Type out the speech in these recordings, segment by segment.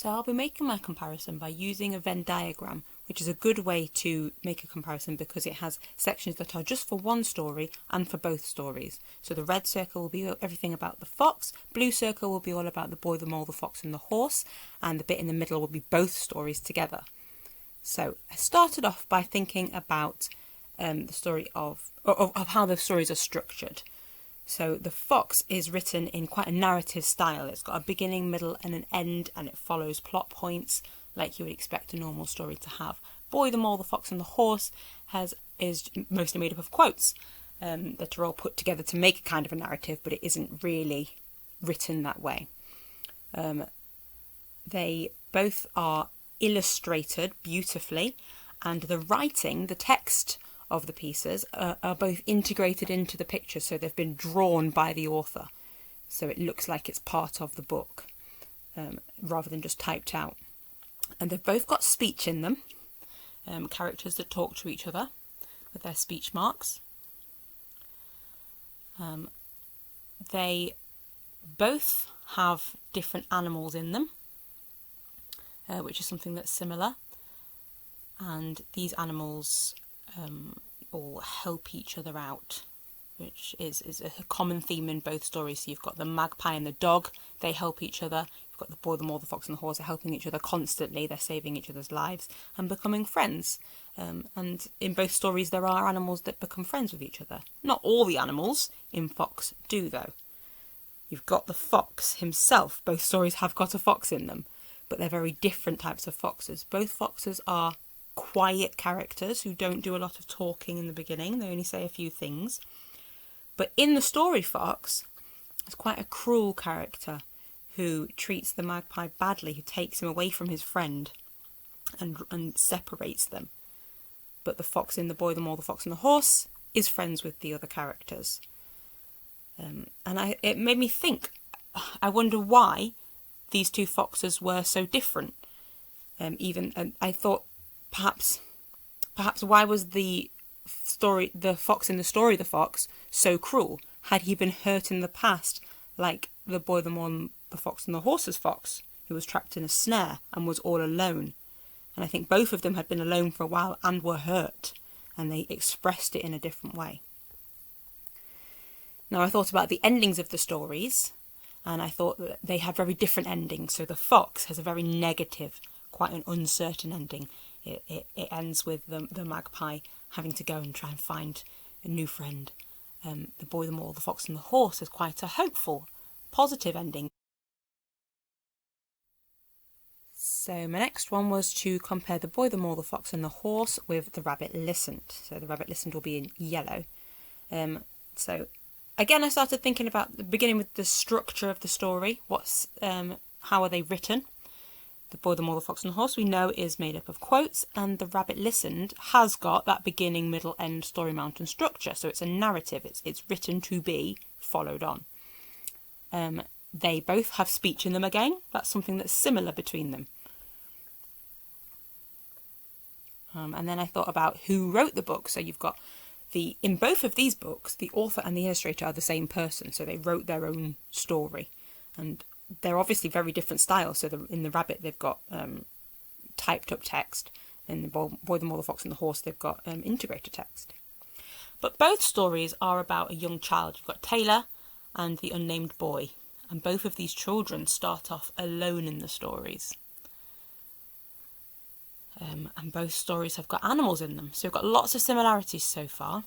So I'll be making my comparison by using a Venn diagram, which is a good way to make a comparison because it has sections that are just for one story and for both stories. So the red circle will be everything about the fox, blue circle will be all about the boy, the mole, the fox and the horse, and the bit in the middle will be both stories together. So I started off by thinking about the story of how the stories are structured. So the fox is written in quite a narrative style. It's got a beginning, middle and an end, and it follows plot points like you would expect a normal story to have. Boy, the mole, the fox and the horse is mostly made up of quotes that are all put together to make a kind of a narrative, but it isn't really written that way. They both are illustrated beautifully, and the writing, the text of the pieces are both integrated into the picture, so they've been drawn by the author, so it looks like it's part of the book rather than just typed out. And they've both got speech in them, characters that talk to each other with their speech marks. They both have different animals in them, which is something that's similar, and these animals all help each other out, which is a common theme in both stories. So you've got the magpie and the dog, they help each other. You've got the boy, the mole, the fox and the horse are helping each other constantly. They're saving each other's lives and becoming friends. And in both stories there are animals that become friends with each other. Not all the animals in Fox do though. You've got the fox himself. Both stories have got a fox in them, but they're very different types of foxes. Both foxes are quiet characters who don't do a lot of talking in the beginning. They only say a few things. But in the story Fox, there's quite a cruel character who treats the magpie badly, who takes him away from his friend and separates them. But the fox in The Boy, the Mole, the Fox and the Horse is friends with the other characters. It made me think, I wonder why these two foxes were so different. I thought perhaps why was the fox in the story The Fox so cruel? Had he been hurt in the past like The Boy, the Mole, the Fox and the Horse's fox, who was trapped in a snare and was all alone? And I think both of them had been alone for a while and were hurt, and they expressed it in a different way. Now I thought about the endings of the stories, and I thought that they had very different endings. So the fox has a very negative, quite an uncertain ending. It ends with the magpie having to go and try and find a new friend. The Boy, the Mole, the Fox and the Horse has quite a hopeful, positive ending. So my next one was to compare The Boy, the Mole, the Fox and the Horse with The Rabbit Listened. So The Rabbit Listened will be in yellow. So again, I started thinking about beginning with the structure of the story. How are they written? The Boy, the Mole, the Fox and the Horse, we know, is made up of quotes, and The Rabbit Listened has got that beginning, middle, end story mountain structure. So it's a narrative. It's written to be followed on. They both have speech in them again. That's something that's similar between them. And then I thought about who wrote the book. So you've got in both of these books, the author and the illustrator are the same person. So they wrote their own story, and they're obviously very different styles. So in The Rabbit, they've got typed up text. In The Boy, the Mole, the Fox and the Horse, they've got integrated text. But both stories are about a young child. You've got Taylor and the unnamed boy. And both of these children start off alone in the stories. And both stories have got animals in them. So we've got lots of similarities so far.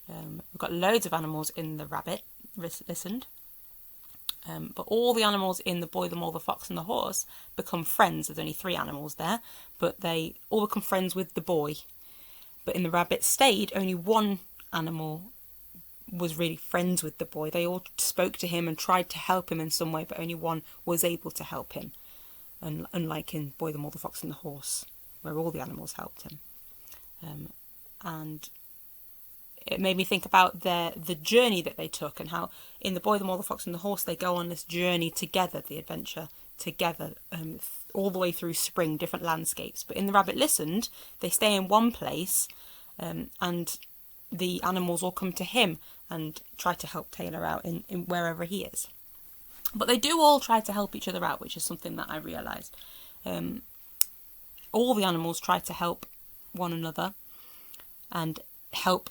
We've got loads of animals in The Rabbit Listened. But all the animals in The Boy, the Mole, the Fox and the Horse become friends. There's only 3 animals there, but they all become friends with the boy. But in The Rabbit Stayed, only one animal was really friends with the boy. They all spoke to him and tried to help him in some way, but only one was able to help him. And unlike in Boy, the Mole, the Fox and the Horse, where all the animals helped him. And it made me think about the journey that they took, and how in The Boy, the Mole, the Fox and the Horse they go on this journey together, the adventure together, all the way through spring, different landscapes. But in The Rabbit Listened, they stay in one place, and the animals all come to him and try to help Taylor out in wherever he is. But they do all try to help each other out, which is something that I realised. All the animals try to help one another and help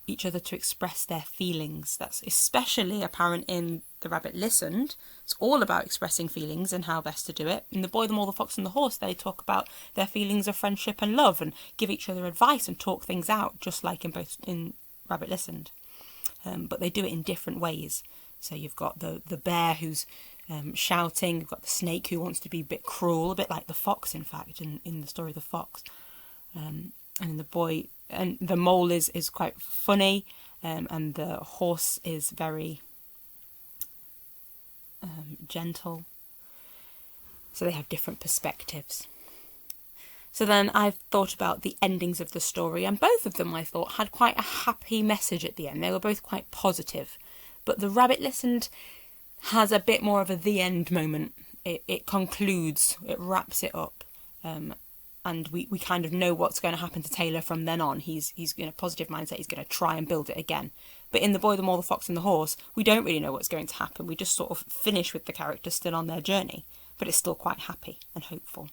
each other to express their feelings. That's especially apparent in The Rabbit Listened. It's all about expressing feelings and how best to do it. In The Boy, the Mole, the Fox and the Horse, they talk about their feelings of friendship and love and give each other advice and talk things out, just like in Rabbit Listened. But they do it in different ways. So you've got the bear who's shouting, you've got the snake who wants to be a bit cruel, a bit like the fox, in fact, in the story of the fox. And in The Boy, and the mole is quite funny, and the horse is very gentle. So they have different perspectives. So then I've thought about the endings of the story, and both of them, I thought, had quite a happy message at the end. They were both quite positive. But The Rabbit Listened has a bit more of a the end moment. It concludes, it wraps it up. And we kind of know what's going to happen to Taylor from then on. He's in a positive mindset. He's going to try and build it again. But in The Boy, the Mole, the Fox and the Horse, we don't really know what's going to happen. We just sort of finish with the characters still on their journey. But it's still quite happy and hopeful.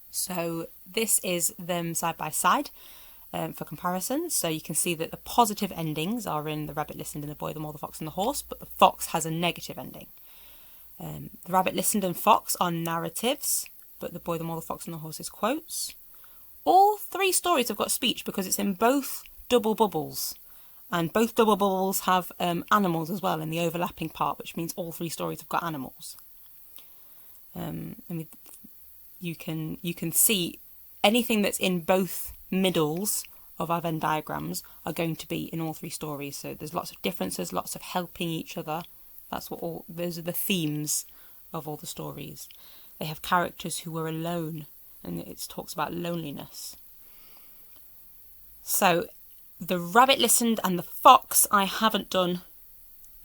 So this is them side by side for comparison. So you can see that the positive endings are in The Rabbit Listened and The Boy, the Mole, the Fox and the Horse. But the fox has a negative ending. The Rabbit Listened and Fox are narratives, but The Boy, the Mole, the Fox and the Horse is quotes. All three stories have got speech because it's in both double bubbles. And both double bubbles have animals as well in the overlapping part, which means all three stories have got animals. You can see anything that's in both middles of our Venn diagrams are going to be in all three stories. So there's lots of differences, lots of helping each other. Those are the themes of all the stories. They have characters who were alone, and it talks about loneliness. So, The Rabbit Listened and the Fox, I haven't done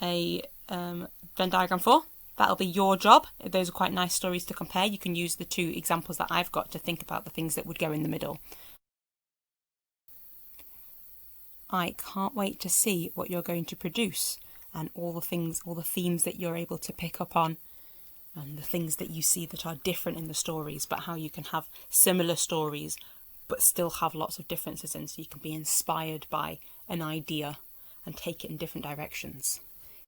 a Venn diagram for. That'll be your job. Those are quite nice stories to compare. You can use the two examples that I've got to think about the things that would go in the middle. I can't wait to see what you're going to produce. And all the themes that you're able to pick up on, and the things that you see that are different in the stories, but how you can have similar stories but still have lots of differences in, so you can be inspired by an idea and take it in different directions.